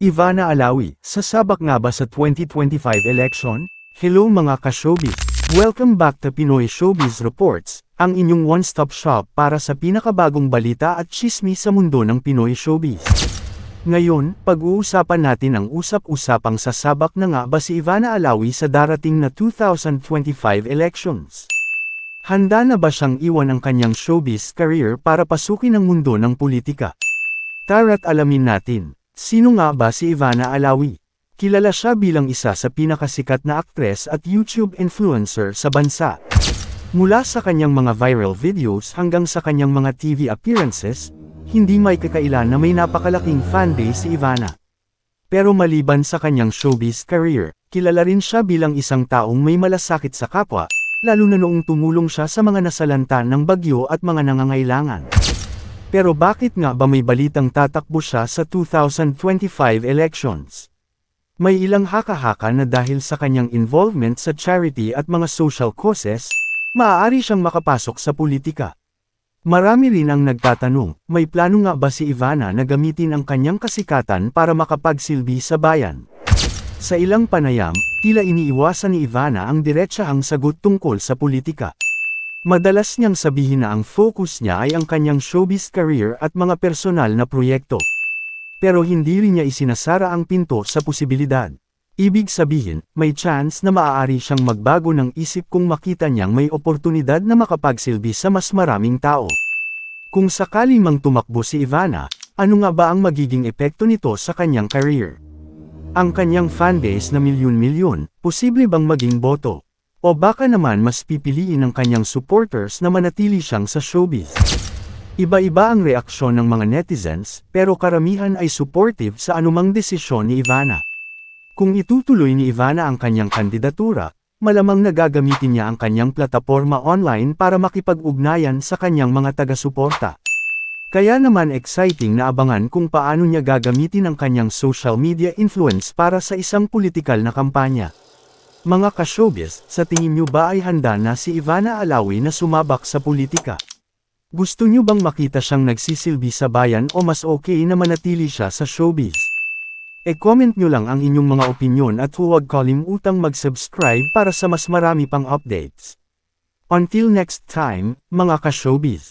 Ivana Alawi, sasabak nga ba sa 2025 election? Hello mga ka-showbiz! Welcome back to Pinoy Showbiz Reports, ang inyong one-stop shop para sa pinakabagong balita at tsismis sa mundo ng Pinoy Showbiz. Ngayon, pag-uusapan natin ang usap-usapang sasabak na nga ba si Ivana Alawi sa darating na 2025 elections. Handa na ba siyang iwan ang kanyang showbiz career para pasukin ang mundo ng politika? Tara't alamin natin. Sino nga ba si Ivana Alawi? Kilala siya bilang isa sa pinakasikat na aktres at YouTube influencer sa bansa. Mula sa kanyang mga viral videos hanggang sa kanyang mga TV appearances, hindi may kakailan na may napakalaking fanbase si Ivana. Pero maliban sa kanyang showbiz career, kilala rin siya bilang isang taong may malasakit sa kapwa, lalo na noong tumulong siya sa mga nasalanta ng bagyo at mga nangangailangan. Pero bakit nga ba may balitang tatakbo siya sa 2025 elections? May ilang haka-haka na dahil sa kanyang involvement sa charity at mga social causes, maaari siyang makapasok sa politika. Marami rin ang nagtatanong, may plano nga ba si Ivana na gamitin ang kanyang kasikatan para makapagsilbi sa bayan? Sa ilang panayam, tila iniiwasan ni Ivana ang diretsahang sagot tungkol sa politika. Madalas niyang sabihin na ang focus niya ay ang kanyang showbiz career at mga personal na proyekto. Pero hindi rin niya isinasara ang pinto sa posibilidad. Ibig sabihin, may chance na maaari siyang magbago ng isip kung makita niyang may oportunidad na makapagsilbi sa mas maraming tao. Kung sakali mang tumakbo si Ivana, ano nga ba ang magiging epekto nito sa kanyang career? Ang kanyang fanbase na milyon-milyon, posible bang maging boto? O baka naman mas pipiliin ng kanyang supporters na manatili siyang sa showbiz. Iba-iba ang reaksyon ng mga netizens, pero karamihan ay supportive sa anumang desisyon ni Ivana. Kung itutuloy ni Ivana ang kanyang kandidatura, malamang nagagamitin niya ang kanyang plataporma online para makipag-ugnayan sa kanyang mga taga-suporta. Kaya naman exciting na abangan kung paano niya gagamitin ang kanyang social media influence para sa isang politikal na kampanya. Mga ka-showbiz, sa tingin niyo ba ay handa na si Ivana Alawi na sumabak sa politika? Gusto niyo bang makita siyang nagsisilbi sa bayan o mas okay na manatili siya sa showbiz? E-comment niyo lang ang inyong mga opinyon at huwag kalimutang mag-subscribe para sa mas marami pang updates. Until next time, mga ka-showbiz.